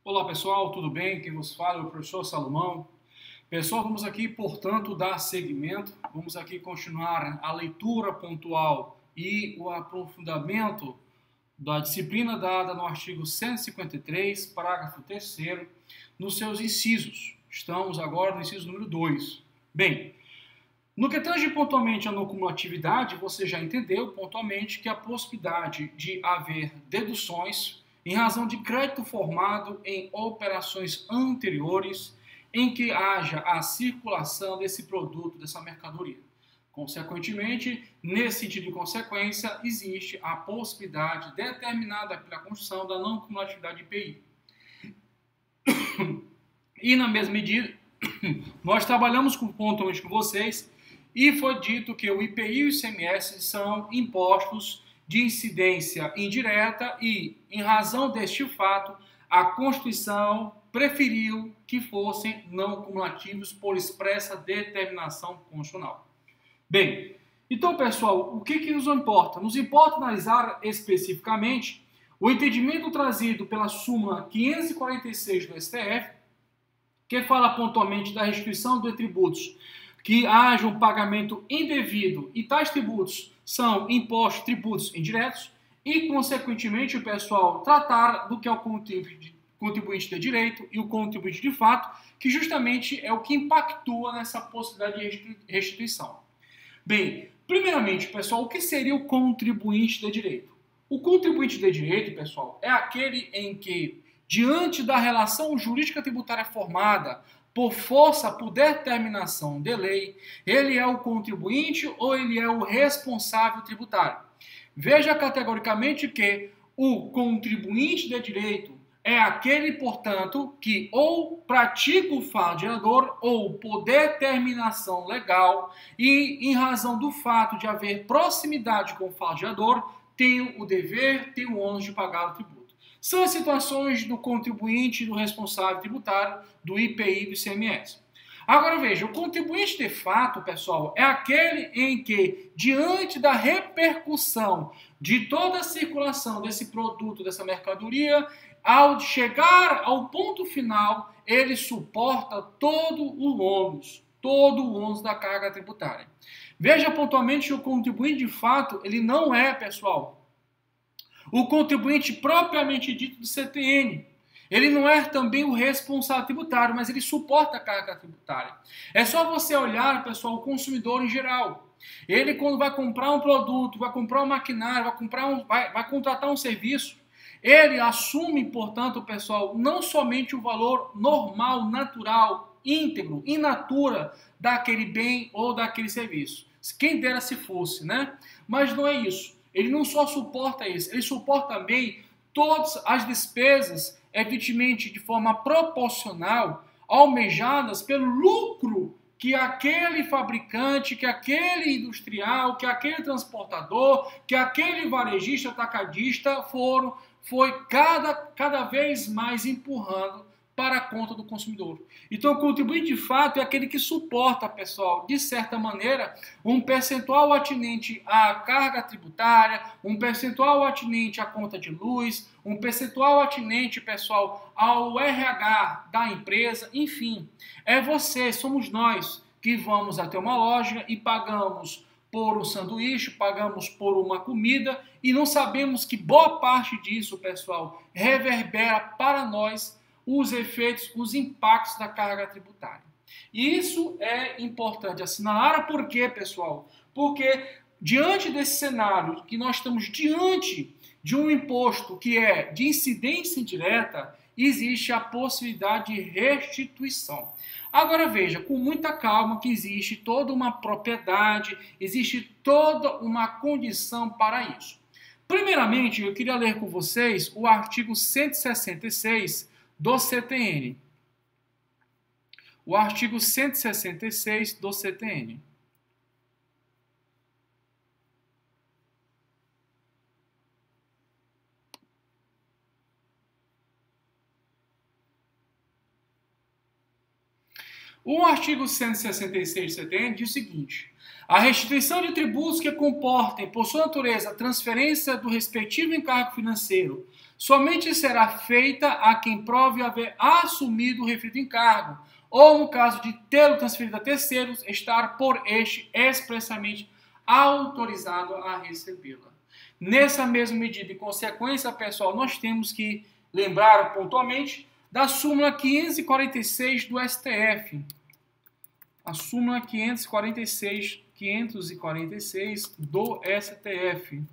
Olá pessoal, tudo bem? Quem vos fala é o professor Salomão. Pessoal, vamos aqui, portanto, dar seguimento. Vamos aqui continuar a leitura pontual e o aprofundamento da disciplina dada no artigo 153, parágrafo 3º, nos seus incisos. Estamos agora no inciso número 2. Bem, no que tange pontualmente a não cumulatividade, você já entendeu pontualmente que a possibilidade de haver deduções em razão de crédito formado em operações anteriores em que haja a circulação desse produto, dessa mercadoria. Consequentemente, nesse sentido de consequência, existe a possibilidade determinada pela Constituição da não cumulatividade de IPI. E na mesma medida, nós trabalhamos pontualmente com vocês e foi dito que o IPI e o ICMS são impostos de incidência indireta e, em razão deste fato, a Constituição preferiu que fossem não cumulativos por expressa determinação constitucional. Bem, então, pessoal, o que nos importa? Nos importa analisar especificamente o entendimento trazido pela súmula 546 do STF, que fala pontualmente da restituição de tributos que haja um pagamento indevido, e tais tributos são impostos, tributos indiretos, e, consequentemente, o pessoal tratar do que é o contribuinte de direito e o contribuinte de fato, que justamente é o que impactua nessa possibilidade de restituição. Bem, primeiramente, pessoal, o que seria o contribuinte de direito? O contribuinte de direito, pessoal, é aquele em que, diante da relação jurídica tributária formada por força, por determinação de lei, ele é o contribuinte ou ele é o responsável tributário. Veja categoricamente que o contribuinte de direito é aquele, portanto, que ou pratica o fato gerador ou por determinação legal e, em razão do fato de haver proximidade com o fato gerador, tem o dever, tem o ônus de pagar o tributo. São as situações do contribuinte e do responsável tributário, do IPI e do ICMS. Agora veja, o contribuinte de fato, pessoal, é aquele em que, diante da repercussão de toda a circulação desse produto, dessa mercadoria, ao chegar ao ponto final, ele suporta todo o ônus da carga tributária. Veja pontualmente que o contribuinte de fato, ele não é, pessoal, o contribuinte propriamente dito do CTN. Ele não é também o responsável tributário, mas ele suporta a carga tributária. É só você olhar, pessoal, o consumidor em geral. Ele, quando vai comprar um produto, vai comprar um maquinário, vai contratar um serviço, ele assume, portanto, pessoal, não somente o valor normal, natural, íntegro, in natura daquele bem ou daquele serviço. Quem dera se fosse, né? Mas não é isso. Ele não só suporta isso, ele suporta também todas as despesas, evidentemente de forma proporcional, almejadas pelo lucro que aquele fabricante, que aquele industrial, que aquele transportador, que aquele varejista, atacadista foi cada vez mais empurrando para a conta do consumidor. Então, o contribuinte de fato é aquele que suporta, pessoal, de certa maneira, um percentual atinente à carga tributária, um percentual atinente à conta de luz, um percentual atinente, pessoal, ao RH da empresa, enfim. É você, somos nós que vamos até uma loja e pagamos por um sanduíche, pagamos por uma comida e não sabemos que boa parte disso, pessoal, reverbera para nós os efeitos, os impactos da carga tributária. E isso é importante assinalar, por quê, pessoal? Porque diante desse cenário que nós estamos diante de um imposto que é de incidência indireta, existe a possibilidade de restituição. Agora veja, com muita calma que existe toda uma propriedade, existe toda uma condição para isso. Primeiramente, eu queria ler com vocês o artigo 166 do CTN. O artigo 166 do CTN. O artigo 166 do CTN diz o seguinte: A restituição de tributos que comportem, por sua natureza, a transferência do respectivo encargo financeiro somente será feita a quem prove haver assumido o referido encargo, ou, no caso de tê-lo transferido a terceiros, estar por este expressamente autorizado a recebê-la. Nessa mesma medida e consequência, pessoal, nós temos que lembrar pontualmente da súmula 546 do STF. A súmula 546 do STF.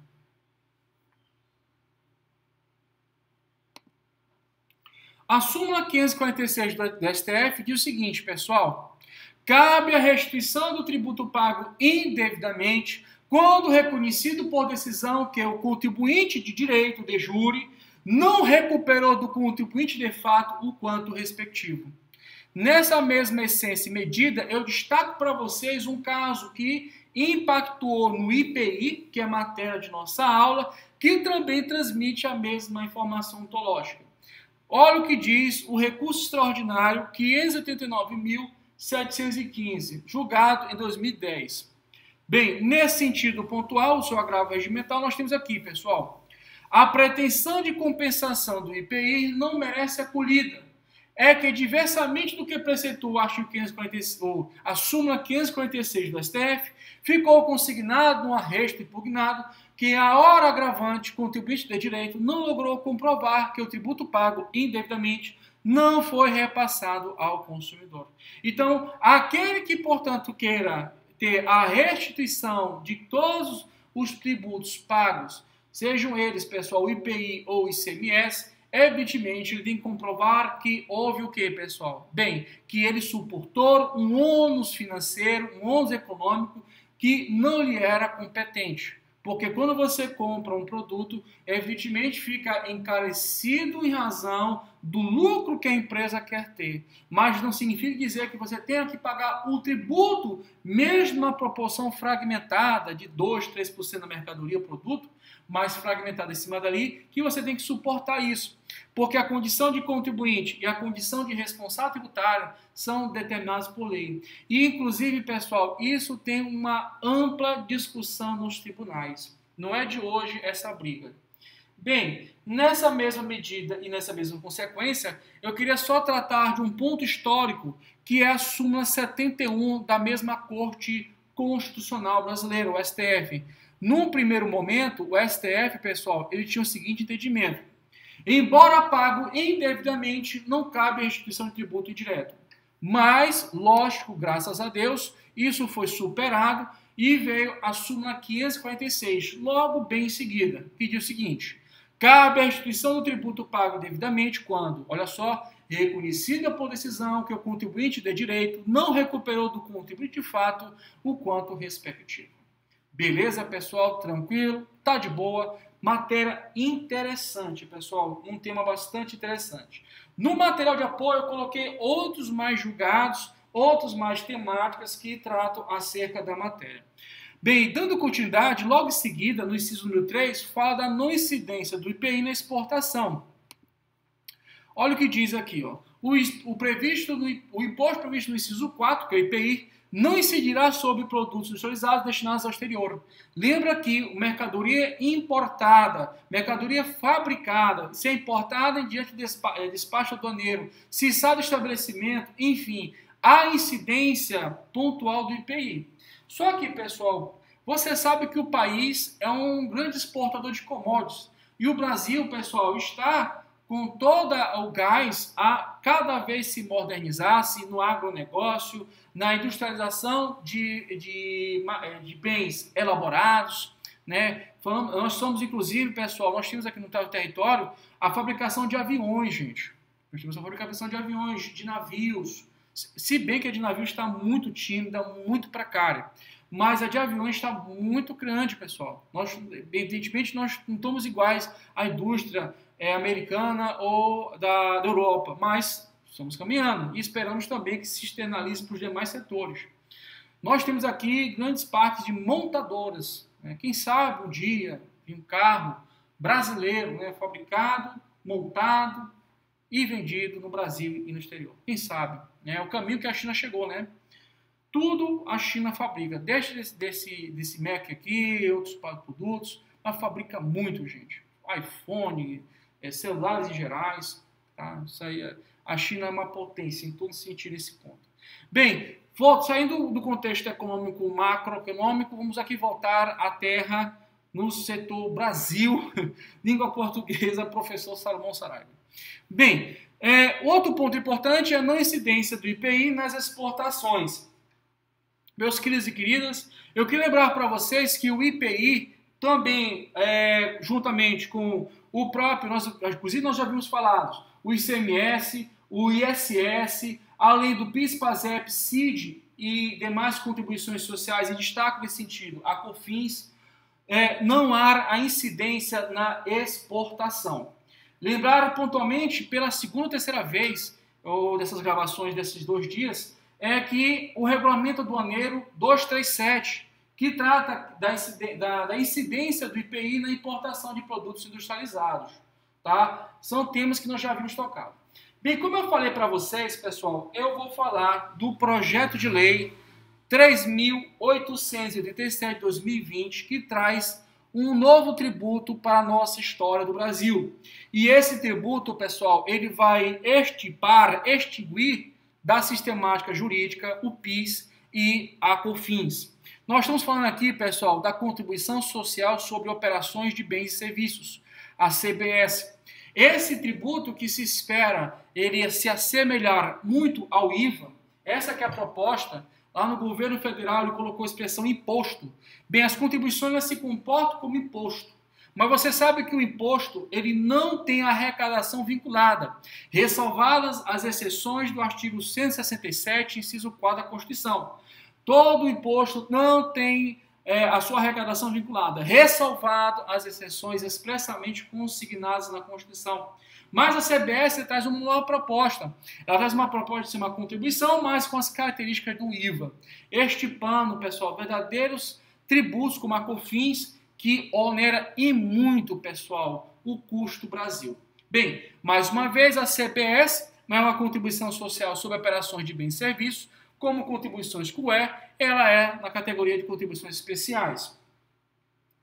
A súmula 546 do STF diz o seguinte, pessoal: cabe a restituição do tributo pago indevidamente quando reconhecido por decisão que o contribuinte de direito de jure não recuperou do contribuinte de fato o quanto respectivo. Nessa mesma essência e medida, eu destaco para vocês um caso que impactou no IPI, que é a matéria de nossa aula, que também transmite a mesma informação ontológica. Olha o que diz o recurso extraordinário 589.715, julgado em 2010. Bem, nesse sentido pontual, o seu agravo regimental, nós temos aqui, pessoal, a pretensão de compensação do IPI não merece acolhida. É que, diversamente do que preceitua o artigo 546, ou a súmula 546 do STF, ficou consignado no arresto impugnado que a hora agravante contribuinte de direito não logrou comprovar que o tributo pago indevidamente não foi repassado ao consumidor. Então, aquele que, portanto, queira ter a restituição de todos os tributos pagos, sejam eles, pessoal, IPI ou ICMS, evidentemente, ele tem que comprovar que houve o que, pessoal? Bem, que ele suportou um ônus financeiro, um ônus econômico que não lhe era competente. Porque quando você compra um produto, evidentemente fica encarecido em razão do lucro que a empresa quer ter. Mas não significa dizer que você tenha que pagar o tributo, mesmo na proporção fragmentada de 2, 3% da mercadoria ou produto, mais fragmentada em cima dali, que você tem que suportar isso. Porque a condição de contribuinte e a condição de responsável tributário são determinadas por lei. E, inclusive, pessoal, isso tem uma ampla discussão nos tribunais. Não é de hoje essa briga. Bem, nessa mesma medida e nessa mesma consequência, eu queria só tratar de um ponto histórico, que é a súmula 71 da mesma Corte Constitucional Brasileira, o STF. Num primeiro momento, o STF, pessoal, ele tinha o seguinte entendimento: embora pago indevidamente, não cabe a restituição de tributo indireto. Mas, lógico, graças a Deus, isso foi superado e veio a súmula 546, logo bem em seguida, que diz o seguinte: cabe a restituição do tributo pago devidamente quando, olha só, reconhecida por decisão que o contribuinte de direito não recuperou do contribuinte de fato o quanto respectivo. Beleza, pessoal? Tranquilo? Tá de boa? Matéria interessante, pessoal. Um tema bastante interessante. No material de apoio, eu coloquei outros mais julgados, outros mais temáticas que tratam acerca da matéria. Bem, dando continuidade, logo em seguida, no inciso número 3, fala da não incidência do IPI na exportação. Olha o que diz aqui, ó. O imposto previsto no inciso 4, que é o IPI, não incidirá sobre produtos industrializados destinados ao exterior. Lembra que mercadoria importada, mercadoria fabricada, se é importada diante de despacho aduaneiro, se sai do estabelecimento, enfim, há incidência pontual do IPI. Só que, pessoal, você sabe que o país é um grande exportador de commodities. E o Brasil, pessoal, está com todo o gás a cada vez se modernizar, no agronegócio, na industrialização de bens elaborados, né? Nós somos, inclusive, pessoal, nós temos aqui no território a fabricação de aviões, gente. Nós temos a fabricação de aviões, de navios. Se bem que a de navios está muito tímida, muito precária. Mas a de aviões está muito grande, pessoal. Evidentemente, nós não estamos iguais à indústria americana ou da Europa, mas estamos caminhando e esperamos também que se externalize para os demais setores. Nós temos aqui grandes parques de montadoras, né? Quem sabe um dia um carro brasileiro, né, fabricado, montado e vendido no Brasil e no exterior. Quem sabe? É o caminho que a China chegou, né? Tudo a China fabrica, desde desse Mac aqui, outros produtos, ela fabrica muito, gente. iPhone, celulares em gerais, tá? Isso aí, a China é uma potência em todo sentido esse ponto. Bem, saindo do contexto econômico, macroeconômico, vamos aqui voltar à terra no setor Brasil, língua portuguesa, professor Salomão Saraiva. Bem, outro ponto importante é a não incidência do IPI nas exportações. Meus queridos e queridas, eu queria lembrar para vocês que o IPI também, juntamente com o próprio, inclusive nós já vimos falado, o ICMS, o ISS, além do PIS, PASEP, CID e demais contribuições sociais, e destaco nesse sentido, a COFINS, não há a incidência na exportação. Lembrar pontualmente, pela segunda ou terceira vez, ou dessas gravações desses 2 dias, é que o regulamento aduaneiro 237, que trata da incidência do IPI na importação de produtos industrializados. Tá? São temas que nós já vimos tocado. Bem, como eu falei para vocês, pessoal, eu vou falar do projeto de lei 3.887 de 2020, que traz um novo tributo para a nossa história do Brasil. E esse tributo, pessoal, ele vai extinguir da sistemática jurídica o PIS e a COFINS. Nós estamos falando aqui, pessoal, da contribuição social sobre operações de bens e serviços, a CBS. Esse tributo que se espera ele se assemelhar muito ao IVA, essa que é a proposta. Lá no governo federal ele colocou a expressão imposto. Bem, as contribuições elas se comportam como imposto. Mas você sabe que o imposto ele não tem arrecadação vinculada, ressalvadas as exceções do artigo 167, inciso 4 da Constituição. Todo imposto não tem a sua arrecadação vinculada, ressalvado as exceções expressamente consignadas na Constituição. Mas a CBS traz uma nova proposta. Ela traz uma proposta de ser uma contribuição, mas com as características do IVA. Estipando, pessoal, verdadeiros tributos como a COFINS, que onera e muito, pessoal, o custo do Brasil. Bem, mais uma vez, a CBS não é uma contribuição social sobre operações de bens e serviços, como contribuições CUE, ela é na categoria de contribuições especiais.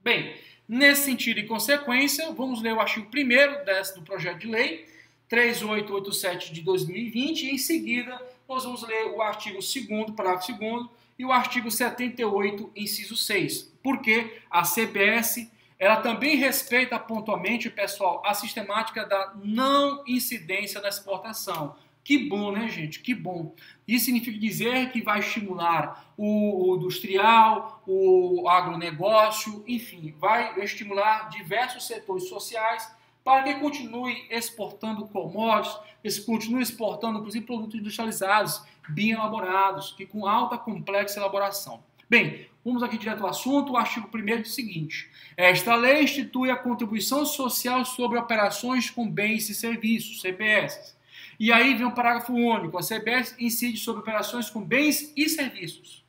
Bem, nesse sentido e consequência, vamos ler o artigo 1º do projeto de lei 3887 de 2020 e em seguida nós vamos ler o artigo 2º, parágrafo 2º e o artigo 78, inciso 6. Porque a CBS, ela também respeita pontualmente, pessoal, a sistemática da não incidência da exportação. Que bom, né, gente? Que bom. Isso significa dizer que vai estimular o industrial, o agronegócio, enfim, vai estimular diversos setores sociais para que continue exportando commodities, continue exportando, inclusive, produtos industrializados, bem elaborados, que com alta complexa elaboração. Bem, vamos aqui direto ao assunto. O artigo 1º diz o seguinte: esta lei institui a contribuição social sobre operações com bens e serviços, CBS. E aí vem um parágrafo único. A CBS incide sobre operações com bens e serviços.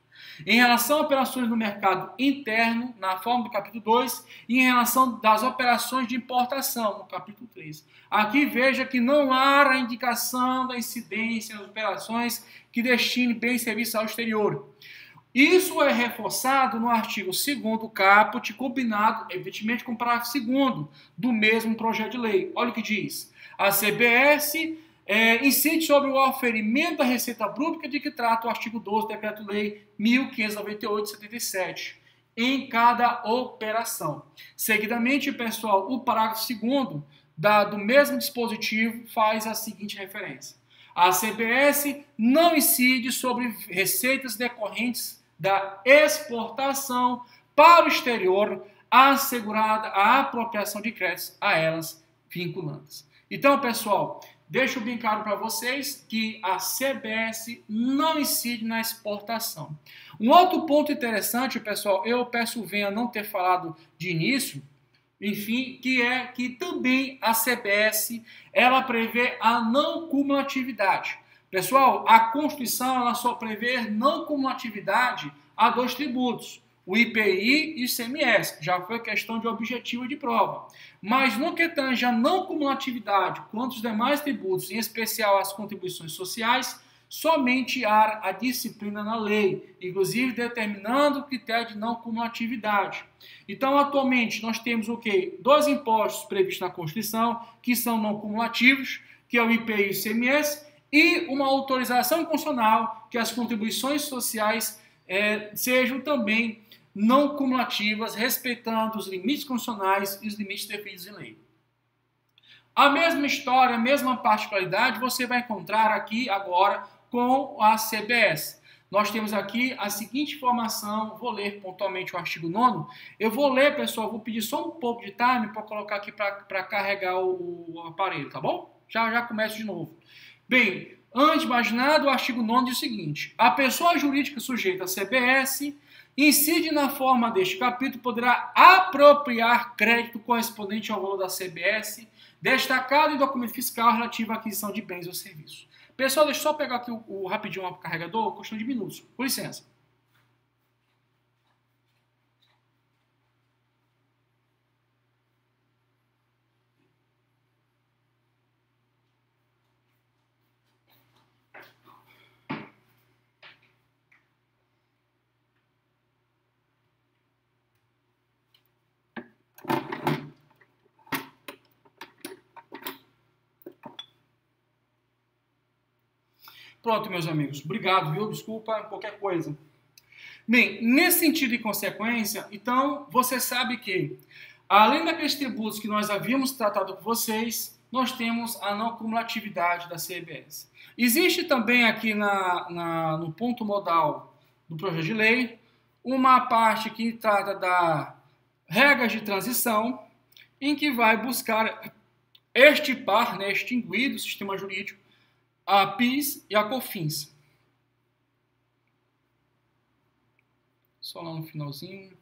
Em relação a operações no mercado interno, na forma do capítulo 2, e em relação das operações de importação, no capítulo 3. Aqui veja que não há a indicação da incidência das operações que destine bens e serviços ao exterior. Isso é reforçado no artigo 2º caput, combinado, evidentemente, com o parágrafo 2º do mesmo projeto de lei. Olha o que diz. A CBS incide sobre o oferimento da receita bruta de que trata o artigo 12 do Decreto-Lei 1598/77, em cada operação. Seguidamente, pessoal, o parágrafo 2º do mesmo dispositivo faz a seguinte referência. A CBS não incide sobre receitas decorrentes da exportação para o exterior, assegurada a apropriação de créditos a elas vinculantes. Então, pessoal, deixo bem claro para vocês que a CBS não incide na exportação. Um outro ponto interessante, pessoal, eu peço o Venha não ter falado de início, enfim, que é que também a CBS, ela prevê a não cumulatividade. Pessoal, a Constituição ela só prevê não cumulatividade a 2 tributos, o IPI e o ICMS, já foi questão de objetivo de prova. Mas no que tange a não cumulatividade quanto os demais tributos, em especial as contribuições sociais, somente há a disciplina na lei, inclusive determinando o critério de não cumulatividade. Então, atualmente, nós temos o quê? 2 impostos previstos na Constituição, que são não cumulativos, que é o IPI e o ICMS, e uma autorização constitucional, que as contribuições sociais sejam também não cumulativas, respeitando os limites constitucionais e os limites definidos em lei. A mesma história, a mesma particularidade, você vai encontrar aqui agora com a CBS. Nós temos aqui a seguinte informação, vou ler pontualmente o artigo 9º. Eu vou ler, pessoal, vou pedir só um pouco de time para colocar aqui para carregar o aparelho, tá bom? Já começo de novo. Bem, antes de mais nada, o artigo 9º diz o seguinte: a pessoa jurídica sujeita à CBS incide na forma deste capítulo poderá apropriar crédito correspondente ao valor da CBS, destacado em documento fiscal relativo à aquisição de bens ou serviços. Pessoal, deixa eu só pegar aqui rapidinho o carregador, questão de minutos. Com licença. Pronto, meus amigos. Obrigado, viu? Desculpa qualquer coisa. Bem, nesse sentido e consequência, então, você sabe que, além daqueles tributos que nós havíamos tratado com vocês, nós temos a não cumulatividade da CBS. Existe também aqui no ponto modal do projeto de lei uma parte que trata da regras de transição, em que vai buscar extirpar, extinguir do sistema jurídico a PIS e a COFINS. Só lá no finalzinho.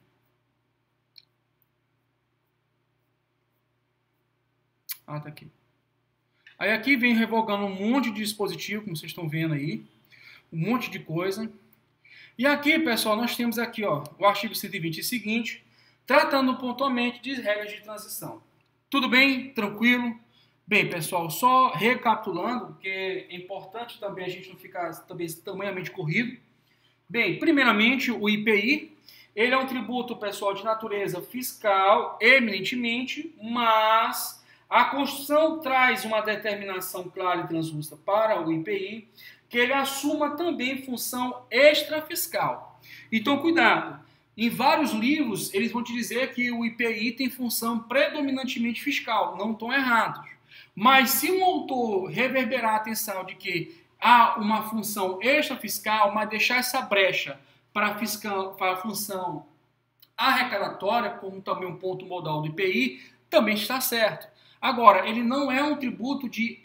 Ah, tá aqui. Aí aqui vem revogando um monte de dispositivo, como vocês estão vendo aí. Um monte de coisa. E aqui, pessoal, nós temos aqui, ó, o artigo 120 e seguinte, tratando pontualmente de regras de transição. Tudo bem? Tranquilo? Bem, pessoal, só recapitulando, porque é importante também a gente não ficar também tamanhamente corrido. Bem, primeiramente, o IPI, ele é um tributo, pessoal, de natureza fiscal, eminentemente, mas a Constituição traz uma determinação clara e translúcida para o IPI, que ele assuma também função extrafiscal. Então, cuidado. Em vários livros, eles vão te dizer que o IPI tem função predominantemente fiscal. Não estão errados. Mas se um autor reverberar a atenção de que há uma função extrafiscal, mas deixar essa brecha para a função arrecadatória, como também um ponto modal do IPI, também está certo. Agora, ele não é um tributo de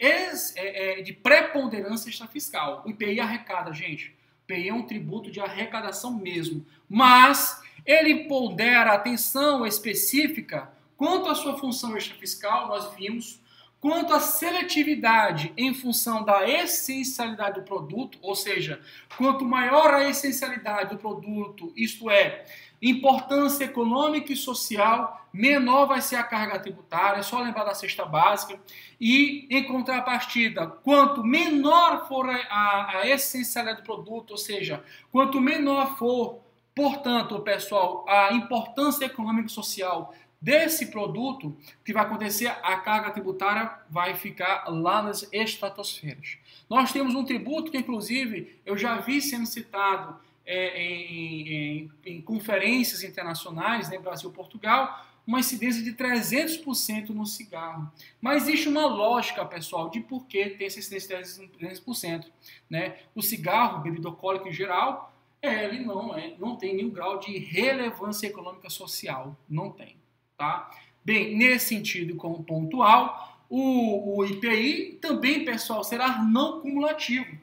preponderância extrafiscal. O IPI arrecada, gente. O IPI é um tributo de arrecadação mesmo. Mas ele pondera atenção específica quanto à sua função extrafiscal, nós vimos, quanto à seletividade em função da essencialidade do produto, ou seja, quanto maior a essencialidade do produto, isto é, importância econômica e social, menor vai ser a carga tributária, é só lembrar da cesta básica. E, em contrapartida, quanto menor for a essencialidade do produto, ou seja, quanto menor for, portanto, pessoal, a importância econômica e social desse produto, o que vai acontecer? A carga tributária vai ficar lá nas estratosferas. Nós temos um tributo que, inclusive, eu já vi sendo citado em conferências internacionais, né, Brasil e Portugal, uma incidência de 300% no cigarro. Mas existe uma lógica, pessoal, de por que tem essa incidência de 300%. Né? O cigarro, bebida alcoólica em geral, ele não tem nenhum grau de relevância econômica social. Não tem. Tá? Bem, nesse sentido pontual, o IPI também, pessoal, será não cumulativo.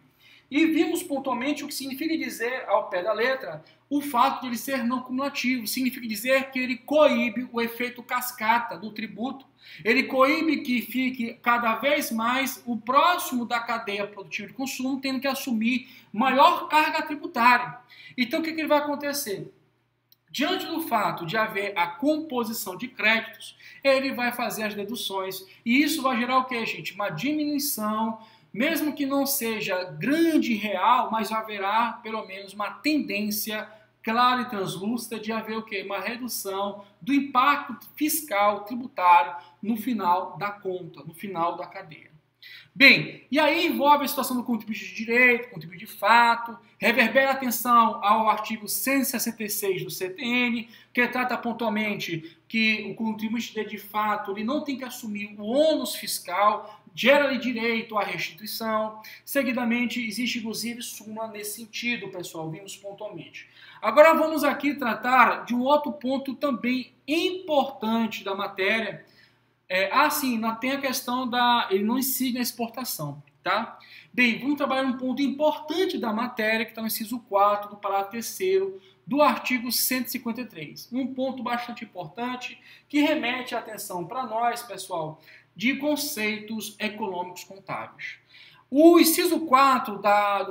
E vimos pontualmente o que significa dizer, ao pé da letra, o fato de ele ser não cumulativo. Significa dizer que ele coíbe o efeito cascata do tributo. Ele coíbe que fique cada vez mais o próximo da cadeia produtiva de consumo tendo que assumir maior carga tributária. Então, o que vai acontecer? Diante do fato de haver a composição de créditos, ele vai fazer as deduções. E isso vai gerar o quê, gente? Uma diminuição mesmo que não seja grande e real, mas haverá pelo menos uma tendência clara e translúcida de haver o quê? Uma redução do impacto fiscal, tributário no final da conta, no final da cadeia. Bem, e aí envolve a situação do contribuinte de direito, contribuinte de fato, reverbera atenção ao artigo 166 do CTN, que trata pontualmente que o contribuinte de fato ele não tem que assumir o ônus fiscal, gera-lhe direito à restituição. Seguidamente, existe inclusive súmula nesse sentido, pessoal, vimos pontualmente. Agora vamos aqui tratar de um outro ponto também importante da matéria. Tem a questão ele não incide na exportação, tá? Bem, vamos trabalhar um ponto importante da matéria, que está no inciso 4 do parágrafo 3º do artigo 153. Um ponto bastante importante que remete a atenção para nós, pessoal, de conceitos econômicos contábeis. O inciso 4 do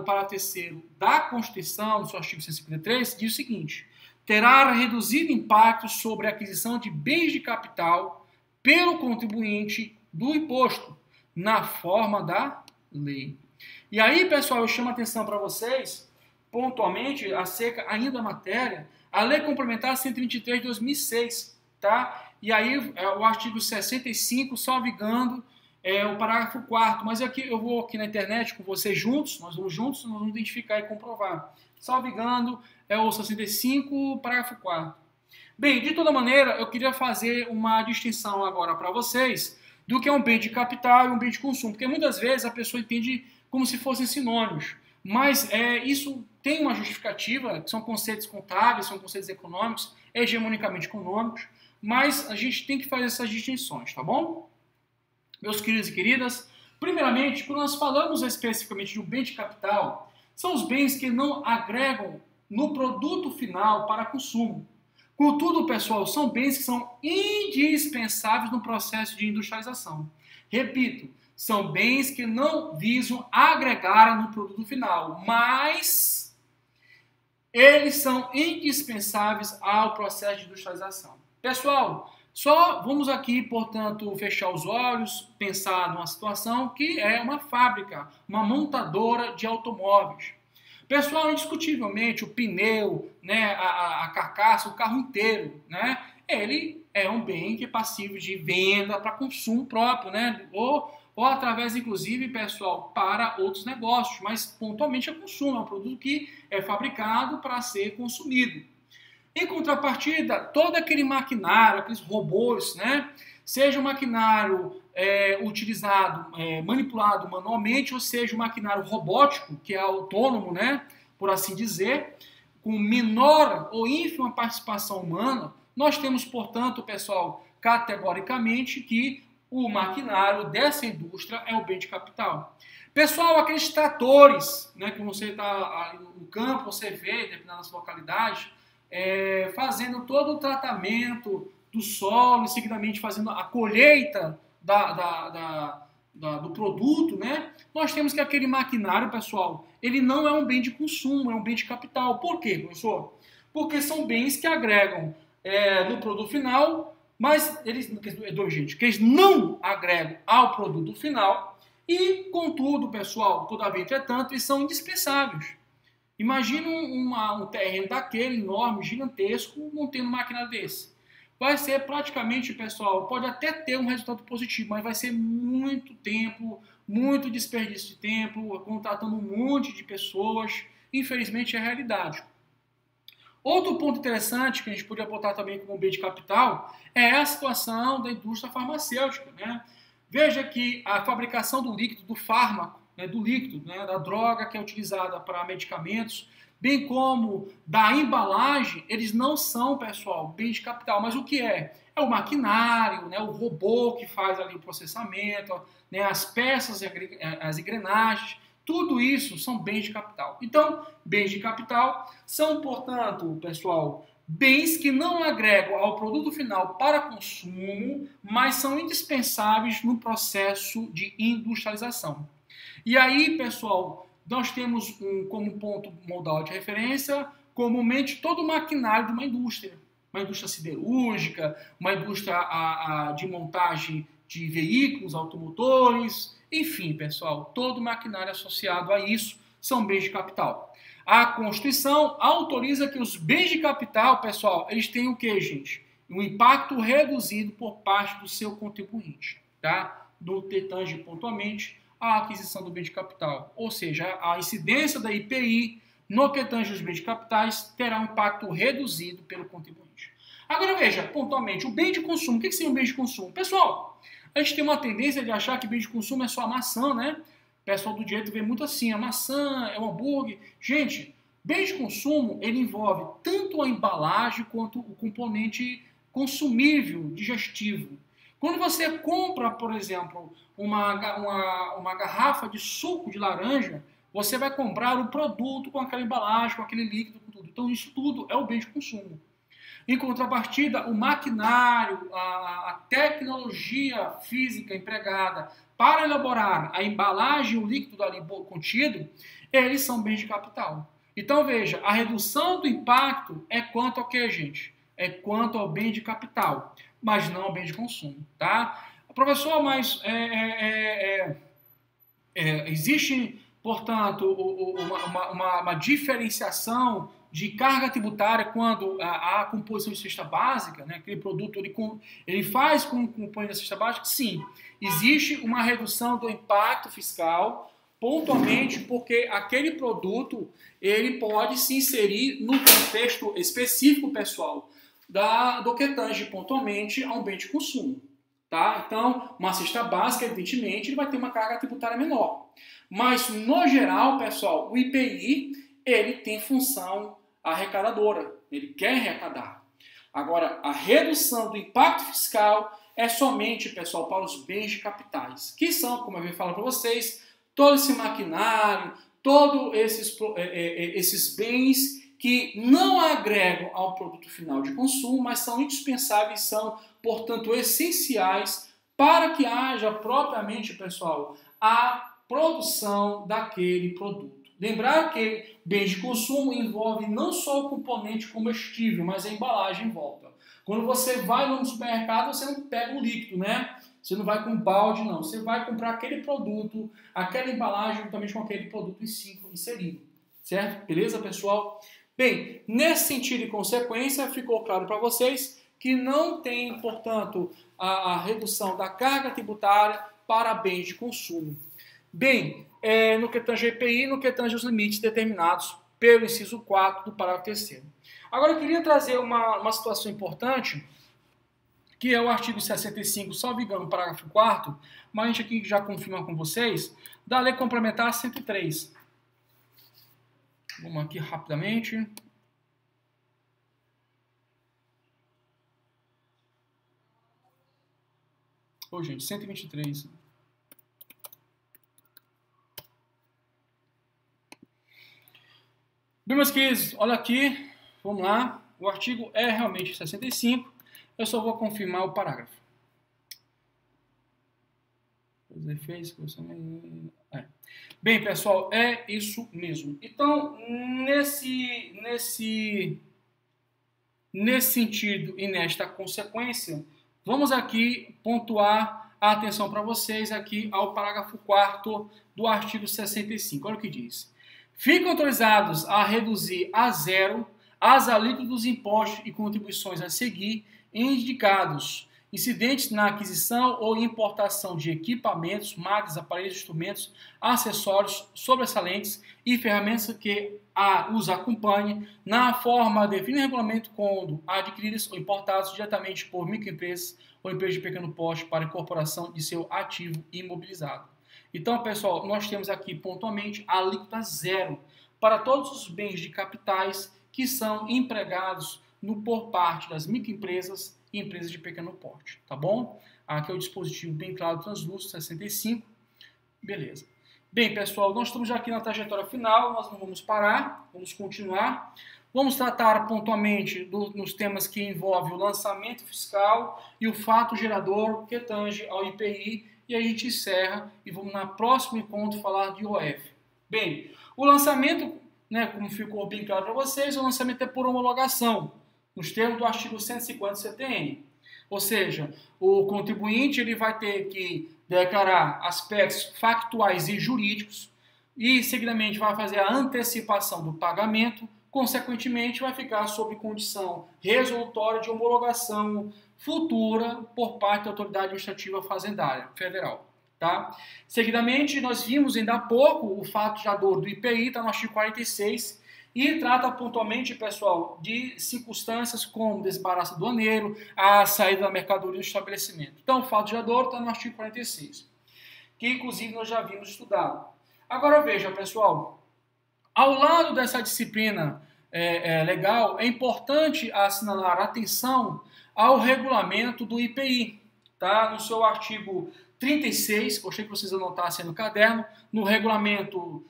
parágrafo 3º da Constituição, do seu artigo 153, diz o seguinte: terá reduzido impacto sobre a aquisição de bens de capital pelo contribuinte do imposto, na forma da lei. E aí, pessoal, eu chamo a atenção para vocês, pontualmente, acerca ainda da matéria, a Lei Complementar 123 de 2006, tá? E aí, o artigo 65, salvo engano, o parágrafo 4º, mas aqui eu vou aqui na internet com vocês juntos, nós vamos identificar e comprovar. Salvo engano, é o 65, parágrafo 4º. Bem, de toda maneira, eu queria fazer uma distinção agora para vocês do que é um bem de capital e um bem de consumo, porque muitas vezes a pessoa entende como se fossem sinônimos, mas isso tem uma justificativa, que são conceitos contábeis, são conceitos econômicos, hegemonicamente econômicos, mas a gente tem que fazer essas distinções, tá bom? Meus queridos e queridas, primeiramente, quando nós falamos especificamente de um bem de capital, são os bens que não agregam no produto final para consumo. Contudo, pessoal, são bens que são indispensáveis no processo de industrialização. Repito, são bens que não visam agregar no produto final, mas eles são indispensáveis ao processo de industrialização. Pessoal, só vamos aqui, portanto, fechar os olhos, pensar numa situação que é uma fábrica, uma montadora de automóveis. Pessoal, indiscutivelmente, o pneu, né, a carcaça, o carro inteiro, né, ele é um bem que é passível de venda para consumo próprio, né, ou através, inclusive, pessoal, para outros negócios, mas pontualmente é consumo, é um produto que é fabricado para ser consumido. Em contrapartida, todo aquele maquinário, aqueles robôs, né, seja o maquinário utilizado, manipulado manualmente, ou seja, o maquinário robótico, que é autônomo, né, por assim dizer, com menor ou ínfima participação humana, nós temos, portanto, pessoal, categoricamente que o maquinário dessa indústria é o bem de capital. Pessoal, aqueles tratores, né, que você está no campo, você vê, em determinadas localidades, fazendo todo o tratamento do solo e seguidamente fazendo a colheita do produto, né? Nós temos que aquele maquinário, pessoal, ele não é um bem de consumo, é um bem de capital. Por quê, professor? Porque são bens que agregam no produto final, mas eles não agregam ao produto final e, contudo, pessoal, todavia, entretanto, eles são indispensáveis. Imagina um terreno daquele enorme, gigantesco, não tendo um maquinário desse. Vai ser praticamente, pessoal, pode até ter um resultado positivo, mas vai ser muito tempo, muito desperdício de tempo, contratando um monte de pessoas. Infelizmente, é a realidade. Outro ponto interessante que a gente poderia apontar também como bem de capital é a situação da indústria farmacêutica, né? Veja que a fabricação do líquido, do fármaco, né, do líquido, né, da droga que é utilizada para medicamentos, bem como da embalagem, eles não são, pessoal, bem de capital. Mas o que é? É o maquinário, né, o robô que faz ali o processamento, né, as peças, as engrenagens, tudo isso são bens de capital. Então, bens de capital são, portanto, pessoal, bens que não agregam ao produto final para consumo, mas são indispensáveis no processo de industrialização. E aí, pessoal, nós temos como ponto modal de referência, comumente, todo o maquinário de uma indústria siderúrgica, uma indústria de montagem de veículos automotores, Enfim, pessoal, todo maquinário associado a isso são bens de capital. A Constituição autoriza que os bens de capital, pessoal, eles têm o que, gente? Um impacto reduzido por parte do seu contribuinte, tá? No que tange pontualmente a aquisição do bem de capital. Ou seja, a incidência da IPI no que tange os bens de capitais terá um impacto reduzido pelo contribuinte. Agora veja, pontualmente, o bem de consumo. O que seria um bem de consumo? Pessoal, a gente tem uma tendência de achar que bem de consumo é só a maçã, né? O pessoal do direito vê muito assim, a maçã, é um hambúrguer. Gente, bem de consumo, ele envolve tanto a embalagem quanto o componente consumível, digestivo. Quando você compra, por exemplo, uma garrafa de suco de laranja, você vai comprar o produto com aquela embalagem, com aquele líquido, com tudo. Então, isso tudo é o bem de consumo. Em contrapartida, o maquinário, a tecnologia física empregada para elaborar a embalagem, o líquido ali contido, eles são bens de capital. Então, veja, a redução do impacto é quanto ao que, gente? É quanto ao bem de capital, mas não ao bem de consumo, tá? Professor, mas existe, portanto, uma diferenciação de carga tributária quando a composição de cesta básica, né, aquele produto ele faz com o componente da cesta básica? Sim, existe uma redução do impacto fiscal pontualmente porque aquele produto ele pode se inserir no contexto específico, pessoal, do que tange pontualmente a um bem de consumo. Tá? Então, uma cesta básica, evidentemente, ele vai ter uma carga tributária menor. Mas, no geral, pessoal, o IPI ele tem função arrecadadora, ele quer arrecadar. Agora, a redução do impacto fiscal é somente, pessoal, para os bens de capitais, que são, como eu venho falando para vocês, todo esse maquinário, todos esses bens que não agregam ao produto final de consumo, mas são indispensáveis, são, portanto, essenciais para que haja propriamente, pessoal, a produção daquele produto. Lembrar que bens de consumo envolve não só o componente combustível, mas a embalagem em volta. Quando você vai no supermercado, você não pega o líquido, né? Você não vai com balde, não. Você vai comprar aquele produto, aquela embalagem, juntamente com aquele produto inserido. Certo? Beleza, pessoal? Bem, nesse sentido e consequência, ficou claro para vocês que não tem, portanto, a redução da carga tributária para bens de consumo. Bem, no que tange a IPI, no que tange os limites determinados pelo inciso 4 do parágrafo 3º. Agora, eu queria trazer uma situação importante, que é o artigo 65, salvo engano, parágrafo 4º, mas a gente aqui já confirma com vocês, da Lei Complementar 103. Vamos aqui rapidamente. Ô, gente, 123. Bem, meus queridos, olha aqui, vamos lá. O artigo é realmente 65. Eu só vou confirmar o parágrafo. Os efeitos. Bem, pessoal, é isso mesmo. Então, nesse sentido e nesta consequência, vamos aqui pontuar a atenção para vocês aqui ao parágrafo 4º do artigo 65. Olha o que diz. Ficam autorizados a reduzir a zero as alíquotas dos impostos e contribuições a seguir indicados incidentes na aquisição ou importação de equipamentos, máquinas, aparelhos, instrumentos, acessórios, sobressalentes e ferramentas que os acompanhem na forma definida em regulamento quando adquiridos ou importados diretamente por microempresas ou empresas de pequeno porte para incorporação de seu ativo imobilizado. Então, pessoal, nós temos aqui pontualmente a alíquota zero para todos os bens de capitais que são empregados por parte das microempresas e empresas de pequeno porte, tá bom? Aqui é o dispositivo bem claro, translúcido, 65. Beleza. Bem, pessoal, nós estamos já aqui na trajetória final, nós não vamos parar, vamos continuar. Vamos tratar pontualmente nos temas que envolvem o lançamento fiscal e o fato gerador que tange ao IPI, e a gente encerra e vamos na próximo encontro falar de IOF. Bem, o lançamento, né, como ficou bem claro para vocês, o lançamento é por homologação, nos termos do artigo 150 do CTN. Ou seja, o contribuinte ele vai ter que declarar aspectos factuais e jurídicos e, seguidamente, vai fazer a antecipação do pagamento, consequentemente, vai ficar sob condição resolutória de homologação futura por parte da Autoridade Administrativa Fazendária Federal. Tá? Seguidamente, nós vimos ainda há pouco o fato gerador do IPI, está no artigo 46, e trata pontualmente, pessoal, de circunstâncias como desembaraço aduaneiro, a saída da mercadoria do estabelecimento. Então, o fato gerador está no artigo 46, que inclusive nós já vimos estudado. Agora veja, pessoal, ao lado dessa disciplina legal, é importante assinalar atenção ao regulamento do IPI, tá? No seu artigo 36, gostaria que vocês anotassem no caderno, no regulamento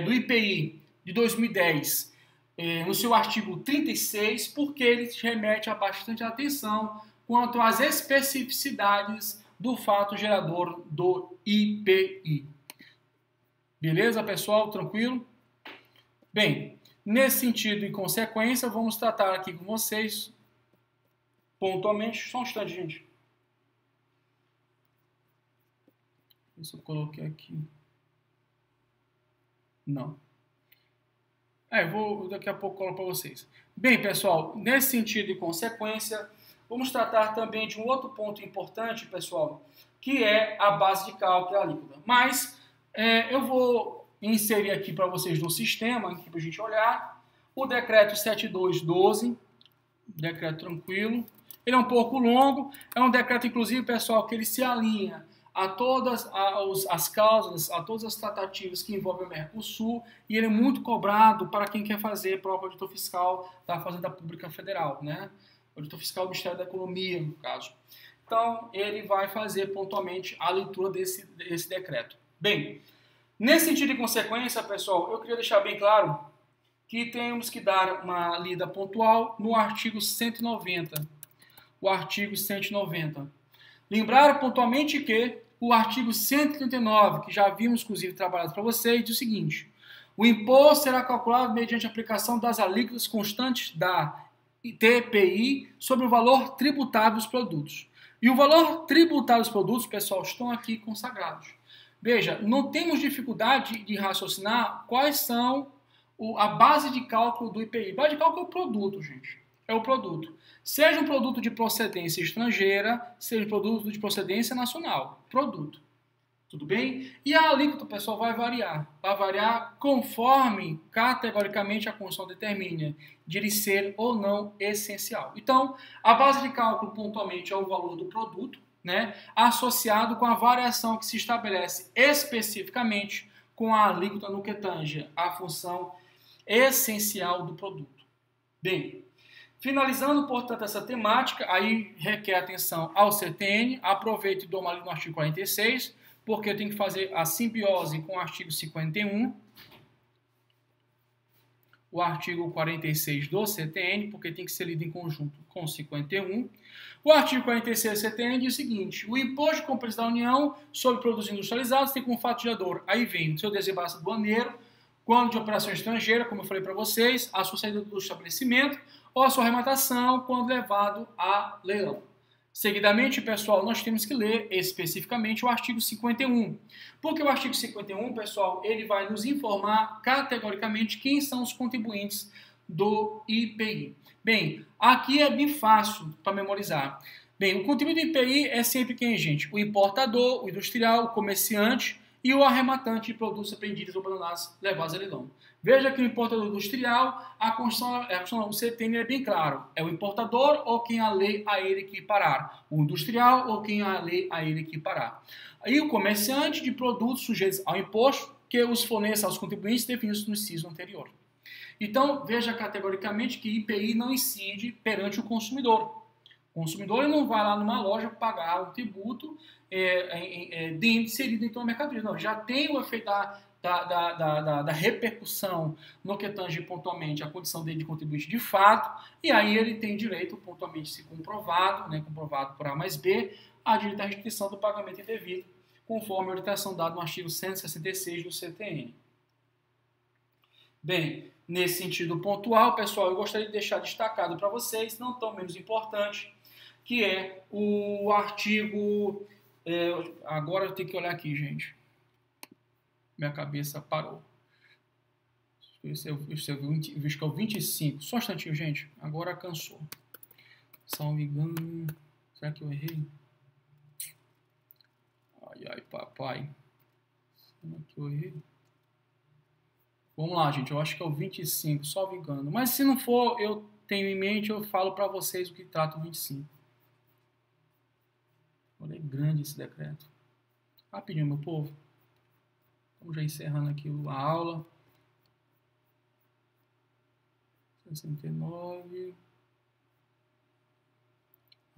do IPI de 2010, no seu artigo 36, porque ele remete a bastante atenção quanto às especificidades do fato gerador do IPI. Beleza, pessoal? Tranquilo? Bem, nesse sentido e consequência, vamos tratar aqui com vocês pontualmente. Só um instante, gente. Se eu coloquei aqui. Não. Eu vou daqui a pouco colocar para vocês. Bem, pessoal, nesse sentido e consequência, vamos tratar também de um outro ponto importante, pessoal, que é a base de cálculo alíquota. Mas eu vou inserir aqui para vocês no sistema, aqui para a gente olhar, o decreto 7212, decreto tranquilo. Ele é um pouco longo, é um decreto, inclusive, pessoal, que ele se alinha a todas as causas, a todas as tratativas que envolvem o Mercosul, e ele é muito cobrado para quem quer fazer próprio auditor fiscal da Fazenda Pública Federal, né? Auditor fiscal do Ministério da Economia, no caso. Então, ele vai fazer pontualmente a leitura desse decreto. Bem, nesse sentido de consequência, pessoal, eu queria deixar bem claro que temos que dar uma lida pontual no artigo 190. O artigo 190. Lembrar pontualmente que o artigo 139, que já vimos, inclusive, trabalhado para vocês, diz o seguinte: o imposto será calculado mediante a aplicação das alíquotas constantes da TPI sobre o valor tributável dos produtos. E o valor tributável dos produtos, pessoal, estão aqui consagrados. Veja, não temos dificuldade de raciocinar quais são a base de cálculo do IPI. Base de cálculo é o produto, gente. É o produto. Seja um produto de procedência estrangeira, seja um produto de procedência nacional. Produto. Tudo bem? E a alíquota, pessoal, vai variar. Vai variar conforme, categoricamente, a Constituição determina de ele ser ou não essencial. Então, a base de cálculo, pontualmente, é o valor do produto, né, associado com a variação que se estabelece especificamente com a alíquota no que tange a função essencial do produto. Bem, finalizando, portanto, essa temática, aí requer atenção ao CTN, aproveito e dou uma lida no artigo 46, porque eu tenho que fazer a simbiose com o artigo 51, o artigo 46 do CTN, porque tem que ser lido em conjunto com o 51. O artigo 46 do CTN diz o seguinte: o imposto de compras da União sobre produtos industrializados tem como fato gerador, aí vem o seu desembaraço aduaneiro, quando de operação estrangeira, como eu falei para vocês, a sua saída do estabelecimento, ou a sua arrematação quando levado a leilão. Seguidamente, pessoal, nós temos que ler especificamente o artigo 51. Porque o artigo 51, pessoal, ele vai nos informar categoricamente quem são os contribuintes do IPI. Bem, aqui é bem fácil para memorizar. Bem, o contribuinte do IPI é sempre quem, gente? O importador, o industrial, o comerciante e o arrematante de produtos apreendidos ou abandonados levados a leilão. Veja que o importador industrial, a Constituição, o CTN é bem claro. É o importador ou quem a lei a ele equiparar. O industrial ou quem a lei a ele equiparar. Aí o comerciante de produtos sujeitos ao imposto que os forneça aos contribuintes definidos no inciso anterior. Então, veja categoricamente que IPI não incide perante o consumidor. O consumidor ele não vai lá numa loja pagar um tributo inserido em uma mercadoria. Não, já tem o efeito da repercussão no que tange pontualmente a condição dele de contribuinte de fato, e aí ele tem direito, pontualmente, se comprovado, né, comprovado por A mais B, a direito à restrição do pagamento indevido, conforme a orientação dada no artigo 166 do CTN. Bem, nesse sentido pontual, pessoal, eu gostaria de deixar destacado para vocês, não tão menos importante, que é o artigo Agora eu tenho que olhar aqui, gente. Minha cabeça parou. Esse é o 25. Só um instantinho, gente. Agora cansou. Salvo engano. Será que eu errei? Ai, papai. Será que eu errei? Vamos lá, gente. Eu acho que é o 25, salvo engano. Mas se não for, eu tenho em mente, eu falo para vocês o que trata o 25. Olha, é grande esse decreto. Rapidinho, meu povo. Estamos já encerrando aqui a aula. 69.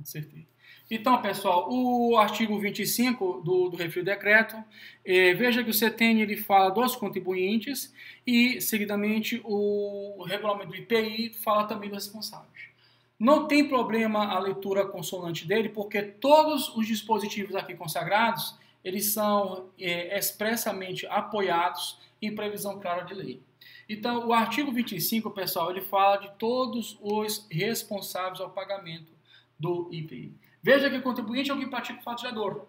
Acertei. Então, pessoal, o artigo 25 do referido decreto, veja que o CETENI ele fala dos contribuintes e, seguidamente, o regulamento do IPI fala também dos responsáveis. Não tem problema a leitura consonante dele, porque todos os dispositivos aqui consagrados, eles são expressamente apoiados em previsão clara de lei. Então, o artigo 25, pessoal, ele fala de todos os responsáveis ao pagamento do IPI. Veja que o contribuinte é o que pratica o fato gerador.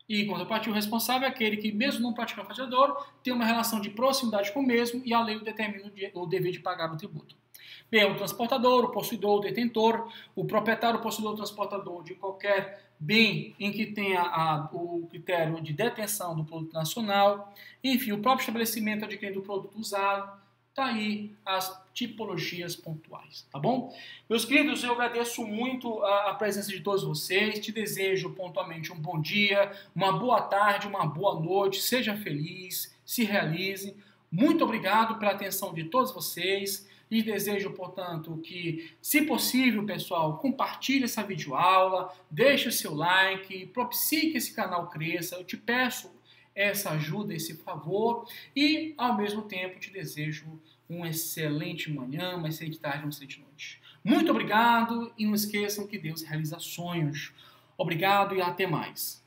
E, em contrapartida, o responsável é aquele que, mesmo não praticando o fato gerador, tem uma relação de proximidade com o mesmo e a lei determina o dever de pagar o tributo. Bem, o transportador, o possuidor, o detentor, o proprietário, o possuidor, o transportador de qualquer bem em que tenha o critério de detenção do produto nacional, enfim, o próprio estabelecimento adquirindo o produto usado. Tá aí as tipologias pontuais, tá bom? Meus queridos, eu agradeço muito a presença de todos vocês, te desejo pontualmente um bom dia, uma boa tarde, uma boa noite, seja feliz, se realize. Muito obrigado pela atenção de todos vocês e desejo, portanto, que, se possível, pessoal, compartilhe essa videoaula, deixe o seu like, propicie que esse canal cresça, eu te peço essa ajuda, esse favor, e ao mesmo tempo te desejo uma excelente manhã, uma excelente tarde, uma excelente noite. Muito obrigado e não esqueçam que Deus realiza sonhos. Obrigado e até mais.